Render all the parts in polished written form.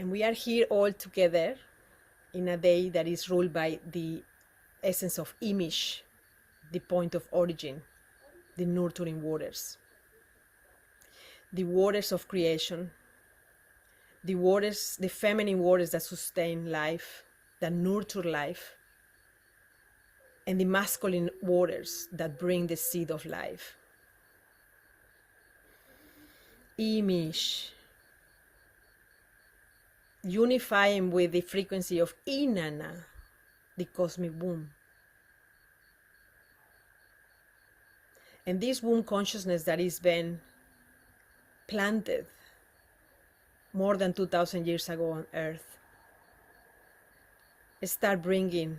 And we are here all together in a day that is ruled by the essence of image, the point of origin, the nurturing waters. The waters of creation, the waters, the feminine waters that sustain life, that nurture life, and the masculine waters that bring the seed of life. Image, unifying with the frequency of Inanna, the cosmic womb. And this womb consciousness that is been planted more than 2,000 years ago on Earth start bringing,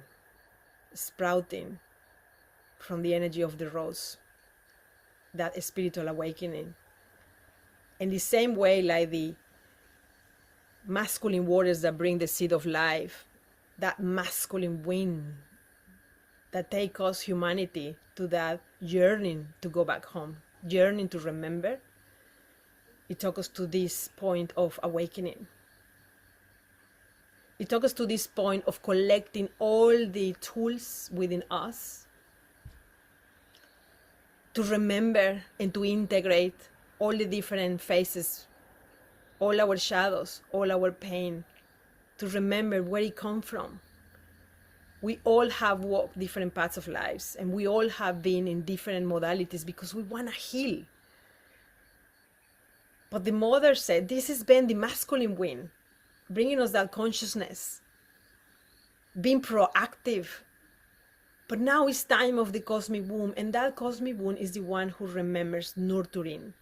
sprouting from the energy of the rose, that spiritual awakening. In the same way, like the masculine waters that bring the seed of life, that masculine wind that take us, humanity, to that yearning to go back home, yearning to remember, it took us to this point of awakening. It took us to this point of collecting all the tools within us to remember and to integrate all the different phases, all our shadows, all our pain, to remember where it comes from. We all have walked different paths of lives, and we all have been in different modalities because we want to heal. But the mother said, this has been the masculine wind, bringing us that consciousness, being proactive. But now it's time of the cosmic womb, and that cosmic womb is the one who remembers nurturing.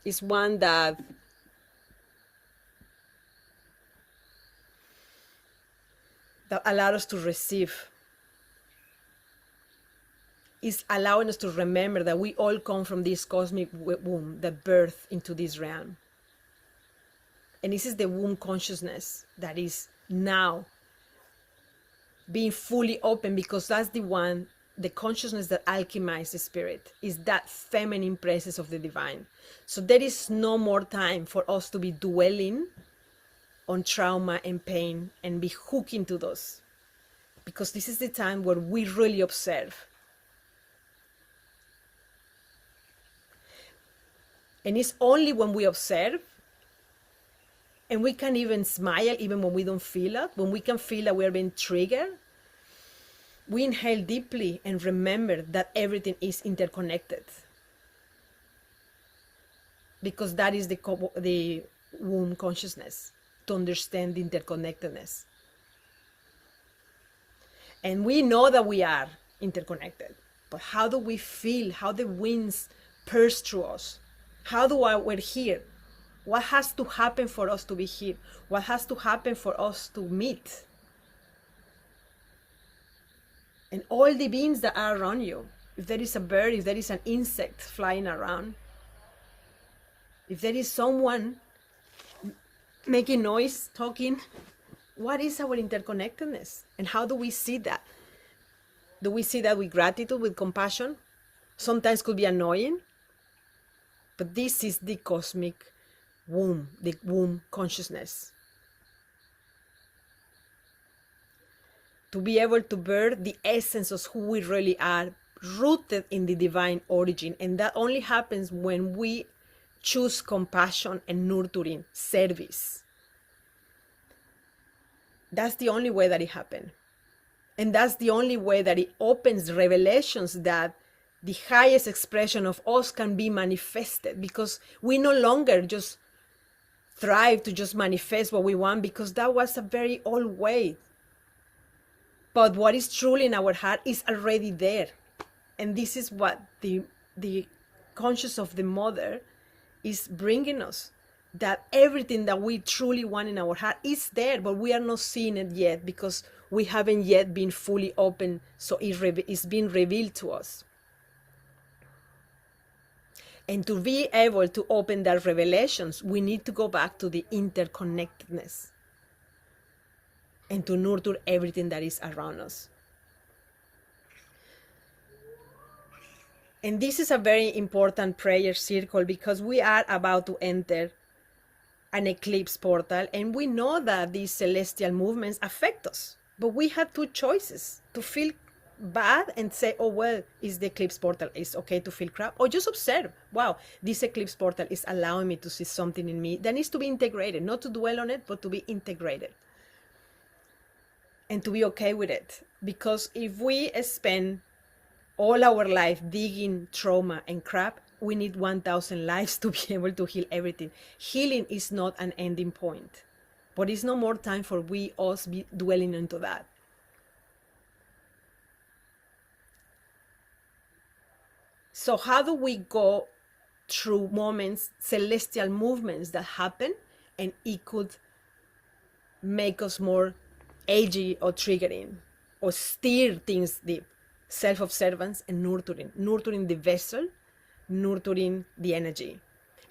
It's one that allowed us to receive. Is allowing us to remember that we all come from this cosmic womb that birthed into this realm. And this is the womb consciousness that is now being fully open, because that's the one, the consciousness that alchemizes the spirit, is that feminine presence of the divine. So there is no more time for us to be dwelling on trauma and pain and be hooked into those, because this is the time where we really observe. And it's only when we observe, and we can even smile even when we don't feel it, when we can feel that we are being triggered, we inhale deeply and remember that everything is interconnected. Because that is the womb consciousness, to understand the interconnectedness. And we know that we are interconnected, but how do we feel? How the winds pierce through us? How do we're here? What has to happen for us to be here? What has to happen for us to meet? And all the beings that are around you, if there is a bird, if there is an insect flying around, if there is someone making noise, talking, what is our interconnectedness? And how do we see that? Do we see that with gratitude, with compassion? Sometimes could be annoying, but this is the cosmic womb, the womb consciousness. To be able to birth the essence of who we really are, rooted in the divine origin. And that only happens when we choose compassion and nurturing, service. That's the only way that it happens. And that's the only way that it opens revelations that the highest expression of us can be manifested, because we no longer just thrive to just manifest what we want, because that was a very old way. But what is truly in our heart is already there. And this is what the conscious of the mother is bringing us, that everything that we truly want in our heart is there, but we are not seeing it yet because we haven't yet been fully open, so it's being revealed to us. And to be able to open that revelations, we need to go back to the interconnectedness and to nurture everything that is around us. And this is a very important prayer circle because we are about to enter an eclipse portal, and we know that these celestial movements affect us. But we have two choices: to feel bad and say, oh, well, is the eclipse portal, it's okay to feel crap, or just observe, wow, this eclipse portal is allowing me to see something in me that needs to be integrated, not to dwell on it, but to be integrated and to be okay with it. Because if we spend all our life digging trauma and crap, we need 1,000 lives to be able to heal everything. Healing is not an ending point, but it's no more time for us be dwelling into that. So how do we go through moments, celestial movements that happen, and it could make us more edgy or triggering or steer things deep? Self-observance and nurturing the vessel, nurturing the energy.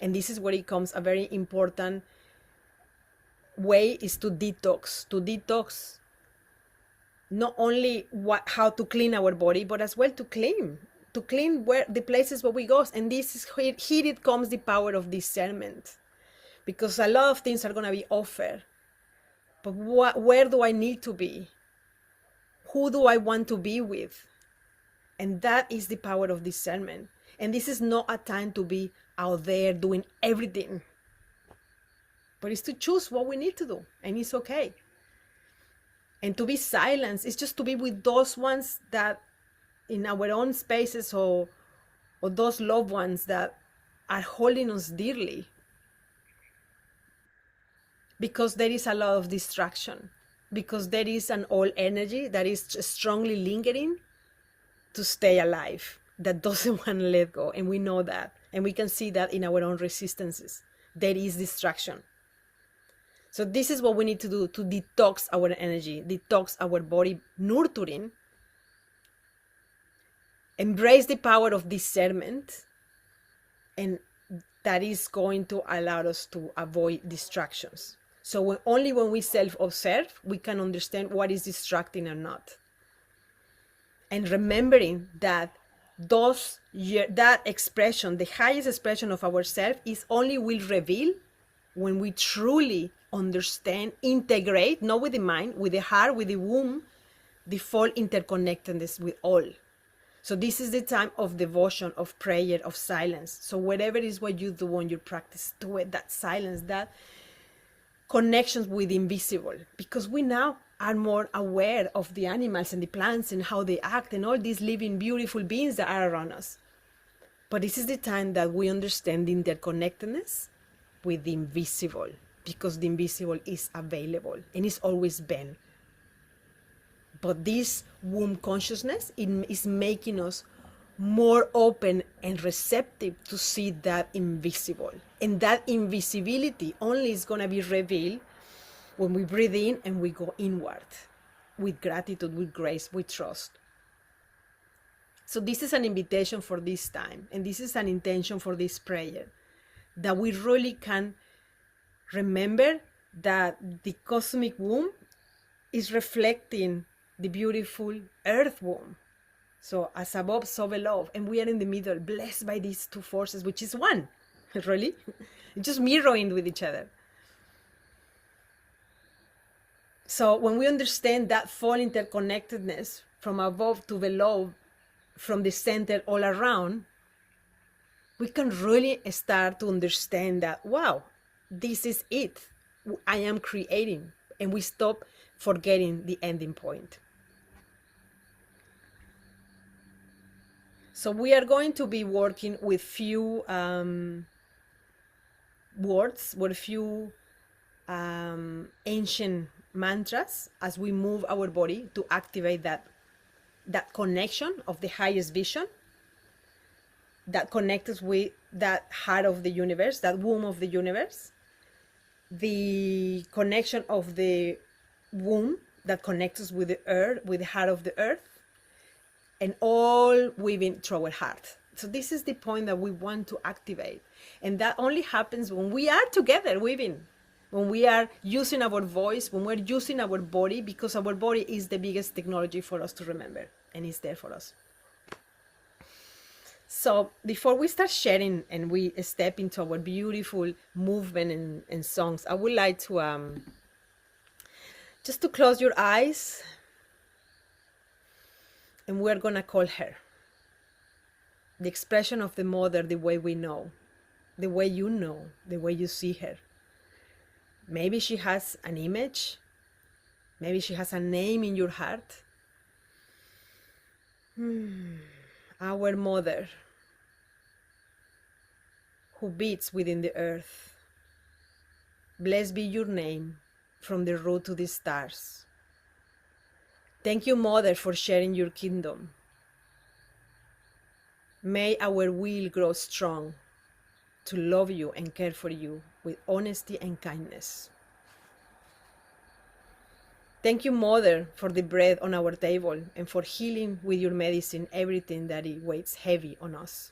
And this is where it comes a very important way, is to detox not only how to clean our body, but as well to clean where the places where we go. And this is here it comes the power of discernment, because a lot of things are going to be offered, but where do I need to be? Who do I want to be with? And that is the power of discernment. And this is not a time to be out there doing everything, but it's to choose what we need to do, and it's okay. And to be silenced is just to be with those ones that in our own spaces, or those loved ones that are holding us dearly, because there is a lot of distraction, because there is an old energy that is strongly lingering to stay alive, that doesn't want to let go. And we know that, and we can see that in our own resistances. There is distraction. So this is what we need to do to detox our energy, detox our body, nurturing, embrace the power of discernment, and that is going to allow us to avoid distractions. So only when we self-observe, we can understand what is distracting or not. And remembering that that expression, the highest expression of ourselves, is only will reveal when we truly understand, integrate, not with the mind, with the heart, with the womb, the full interconnectedness with all. So this is the time of devotion, of prayer, of silence. So whatever it is what you do when you practice, do it, that silence, that connections with the invisible, because we now are more aware of the animals and the plants and how they act and all these living, beautiful beings that are around us. But this is the time that we understand the interconnectedness with the invisible, because the invisible is available and it's always been. But this womb consciousness is making us more open and receptive to see that invisible. And that invisibility only is going to be revealed when we breathe in and we go inward with gratitude, with grace, with trust. So this is an invitation for this time, and this is an intention for this prayer, that we really can remember that the cosmic womb is reflecting the beautiful earth womb. So as above, so below, and we are in the middle, blessed by these two forces, which is one, really, just mirroring with each other. So when we understand that full interconnectedness from above to below, from the center all around, we can really start to understand that, wow, this is it. I am creating, and we stop forgetting the ending point. So we are going to be working with few words, with few ancient mantras as we move our body to activate that connection of the highest vision, that connects us with that heart of the universe, that womb of the universe, the connection of the womb that connects us with the earth, with the heart of the earth, and all weaving through our heart. So this is the point that we want to activate. And that only happens when we are together weaving, when we are using our voice, when we're using our body, because our body is the biggest technology for us to remember, and it's there for us. So before we start sharing and we step into our beautiful movement and songs, I would like to just to close your eyes, and we're gonna call her. The expression of the mother, the way we know, the way you know, the way you see her. Maybe she has an image, maybe she has a name in your heart. Our mother, who beats within the earth. Blessed be your name from the root to the stars. Thank you, Mother, for sharing your kingdom. May our will grow strong to love you and care for you with honesty and kindness. Thank you, Mother, for the bread on our table and for healing with your medicine everything that it weighs heavy on us.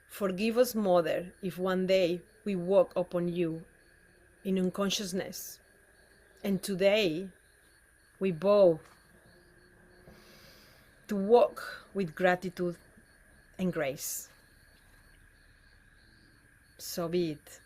Forgive us, Mother, if one day we walk upon you in unconsciousness, and today we vow to walk with gratitude and grace. So be it.